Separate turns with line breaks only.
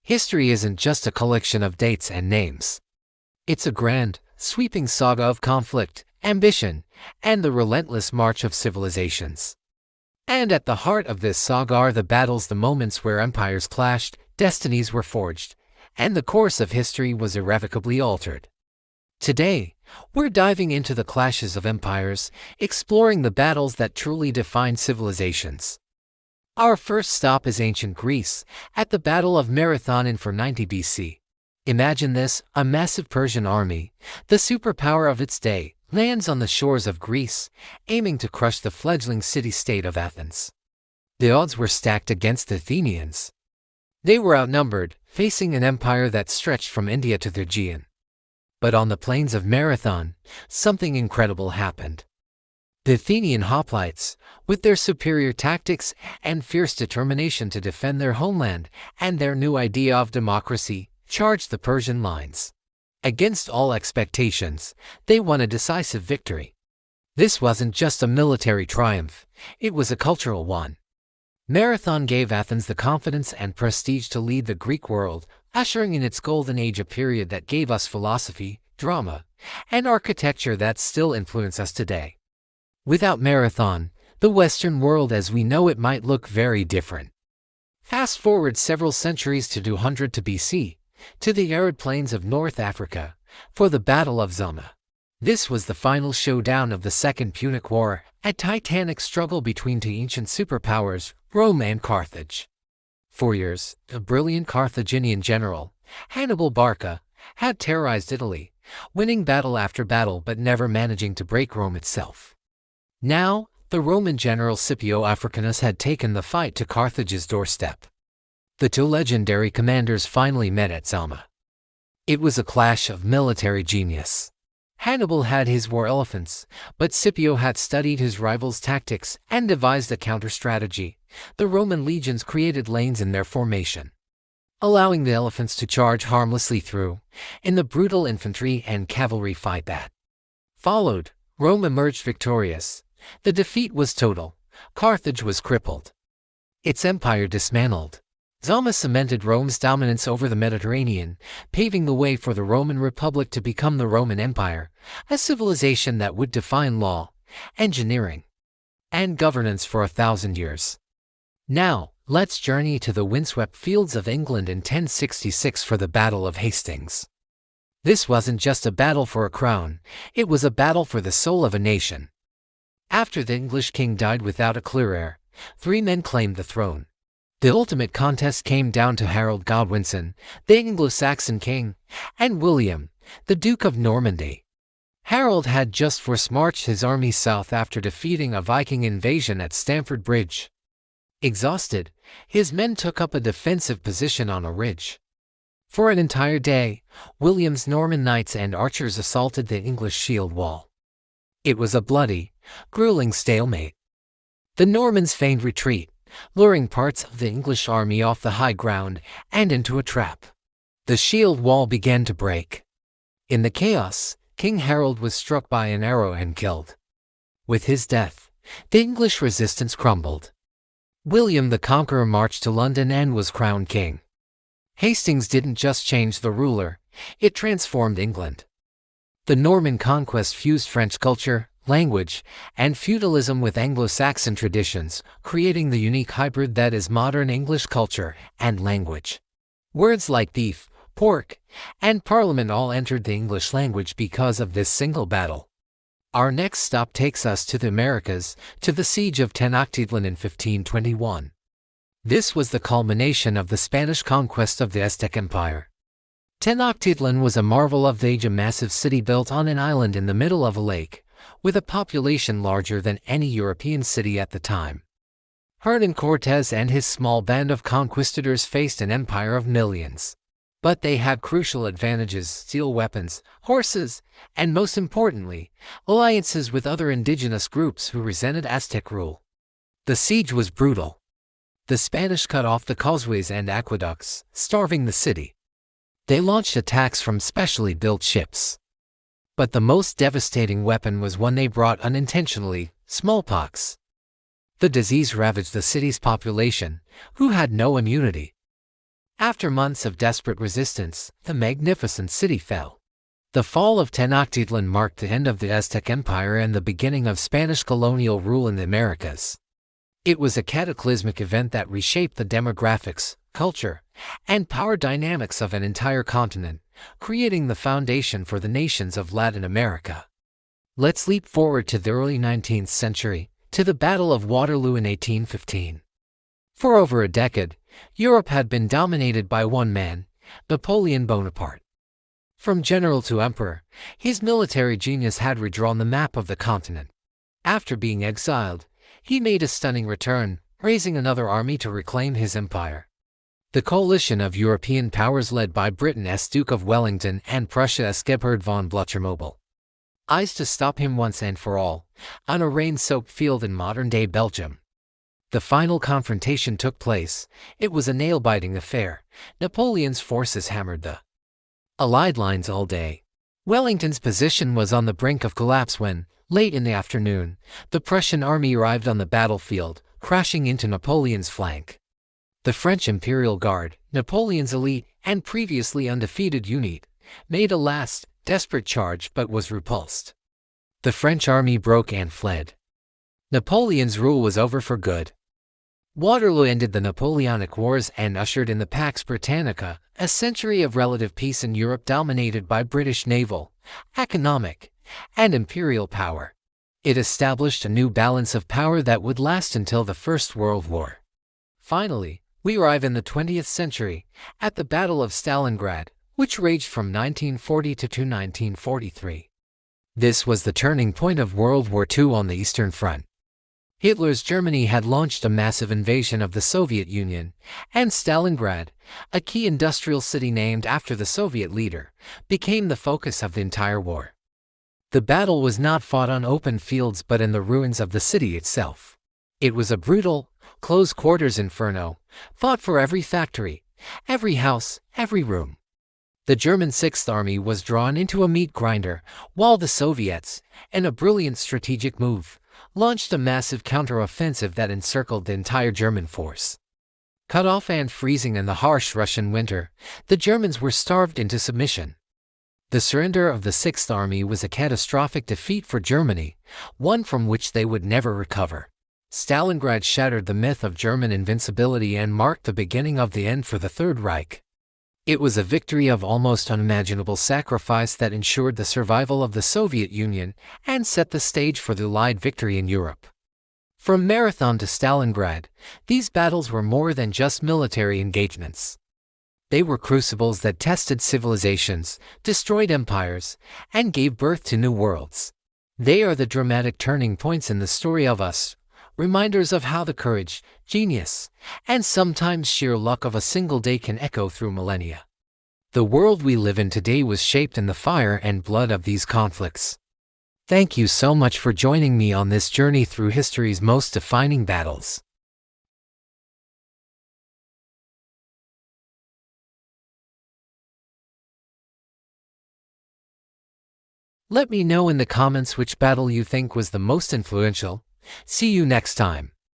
History isn't just a collection of dates and names. It's a grand, sweeping saga of conflict, ambition, and the relentless march of civilizations. And at the heart of this saga are the battles, the moments where empires clashed, destinies were forged, and the course of history was irrevocably altered. Today, we're diving into the clashes of empires, exploring the battles that truly defined civilizations. Our first stop is ancient Greece, at the Battle of Marathon in 490 BC. Imagine this: a massive Persian army, the superpower of its day, lands on the shores of Greece, aiming to crush the fledgling city-state of Athens. The odds were stacked against the Athenians. They were outnumbered, facing an empire that stretched from India to the Aegean. But on the plains of Marathon, something incredible happened. The Athenian hoplites, with their superior tactics and fierce determination to defend their homeland and their new idea of democracy, charged the Persian lines. Against all expectations, they won a decisive victory. This wasn't just a military triumph, it was a cultural one. Marathon gave Athens the confidence and prestige to lead the Greek world, ushering in its golden age, a period that gave us philosophy, drama, and architecture that still influence us today. Without Marathon, the Western world as we know it might look very different. Fast forward several centuries to 200 BC, to the arid plains of North Africa, for the Battle of Zama. This was the final showdown of the Second Punic War, a titanic struggle between two ancient superpowers, Rome and Carthage. For years, the brilliant Carthaginian general, Hannibal Barca, had terrorized Italy, winning battle after battle but never managing to break Rome itself. Now, the Roman general Scipio Africanus had taken the fight to Carthage's doorstep. The two legendary commanders finally met at Zama. It was a clash of military genius. Hannibal had his war elephants, but Scipio had studied his rival's tactics and devised a counter-strategy. The Roman legions created lanes in their formation, allowing the elephants to charge harmlessly through. In the brutal infantry and cavalry fight that followed, Rome emerged victorious. The defeat was total. Carthage was crippled, its empire dismantled. Zama cemented Rome's dominance over the Mediterranean, paving the way for the Roman Republic to become the Roman Empire, a civilization that would define law, engineering, and governance for 1,000 years. Now, let's journey to the windswept fields of England in 1066 for the Battle of Hastings. This wasn't just a battle for a crown, it was a battle for the soul of a nation. After the English king died without a clear heir, three men claimed the throne. The ultimate contest came down to Harold Godwinson, the Anglo-Saxon king, and William, the Duke of Normandy. Harold had just marched his army south after defeating a Viking invasion at Stamford Bridge. Exhausted, his men took up a defensive position on a ridge. For an entire day, William's Norman knights and archers assaulted the English shield wall. It was a bloody, grueling stalemate. The Normans feigned retreat, luring parts of the English army off the high ground and into a trap. The shield wall began to break. In the chaos, King Harold was struck by an arrow and killed. With his death, the English resistance crumbled. William the Conqueror marched to London and was crowned king. Hastings didn't just change the ruler, it transformed England. The Norman conquest fused French culture, language, and feudalism with Anglo-Saxon traditions, creating the unique hybrid that is modern English culture and language. Words like thief, pork, and parliament all entered the English language because of this single battle. Our next stop takes us to the Americas, to the siege of Tenochtitlan in 1521. This was the culmination of the Spanish conquest of the Aztec Empire. Tenochtitlan was a marvel of the age, a massive city built on an island in the middle of a lake, with a population larger than any European city at the time. Hernan Cortés and his small band of conquistadors faced an empire of millions. But they had crucial advantages: steel weapons, horses, and most importantly, alliances with other indigenous groups who resented Aztec rule. The siege was brutal. The Spanish cut off the causeways and aqueducts, starving the city. They launched attacks from specially built ships. But the most devastating weapon was one they brought unintentionally: smallpox. The disease ravaged the city's population, who had no immunity. After months of desperate resistance, the magnificent city fell. The fall of Tenochtitlan marked the end of the Aztec Empire and the beginning of Spanish colonial rule in the Americas. It was a cataclysmic event that reshaped the demographics, culture, and power dynamics of an entire continent, creating the foundation for the nations of Latin America. Let's leap forward to the early 19th century, to the Battle of Waterloo in 1815. For over a decade, Europe had been dominated by one man, Napoleon Bonaparte. From general to emperor, his military genius had redrawn the map of the continent. After being exiled, he made a stunning return, raising another army to reclaim his empire. The coalition of European powers led by Britain as Duke of Wellington and Prussia as Gebhard von Blücher eyes to stop him once and for all, on a rain-soaked field in modern-day Belgium. The final confrontation took place. It was a nail-biting affair. Napoleon's forces hammered the Allied lines all day. Wellington's position was on the brink of collapse when, late in the afternoon, the Prussian army arrived on the battlefield, crashing into Napoleon's flank. The French Imperial Guard, Napoleon's elite and previously undefeated unit, made a last, desperate charge but was repulsed. The French army broke and fled. Napoleon's rule was over for good. Waterloo ended the Napoleonic Wars and ushered in the Pax Britannica, a century of relative peace in Europe dominated by British naval, economic, and imperial power. It established a new balance of power that would last until the First World War. Finally, we arrive in the 20th century, at the Battle of Stalingrad, which raged from 1940 to 1943. This was the turning point of World War II on the Eastern Front. Hitler's Germany had launched a massive invasion of the Soviet Union, and Stalingrad, a key industrial city named after the Soviet leader, became the focus of the entire war. The battle was not fought on open fields but in the ruins of the city itself. It was a brutal, close-quarters inferno, fought for every factory, every house, every room. The German Sixth Army was drawn into a meat grinder, while the Soviets, in a brilliant strategic move, launched a massive counter-offensive that encircled the entire German force. Cut off and freezing in the harsh Russian winter, the Germans were starved into submission. The surrender of the Sixth Army was a catastrophic defeat for Germany, one from which they would never recover. Stalingrad shattered the myth of German invincibility and marked the beginning of the end for the Third Reich. It was a victory of almost unimaginable sacrifice that ensured the survival of the Soviet Union and set the stage for the Allied victory in Europe. From Marathon to Stalingrad, these battles were more than just military engagements. They were crucibles that tested civilizations, destroyed empires, and gave birth to new worlds. They are the dramatic turning points in the story of us, reminders of how the courage, genius, and sometimes sheer luck of a single day can echo through millennia. The world we live in today was shaped in the fire and blood of these conflicts. Thank you so much for joining me on this journey through history's most defining battles. Let me know in the comments which battle you think was the most influential. See you next time.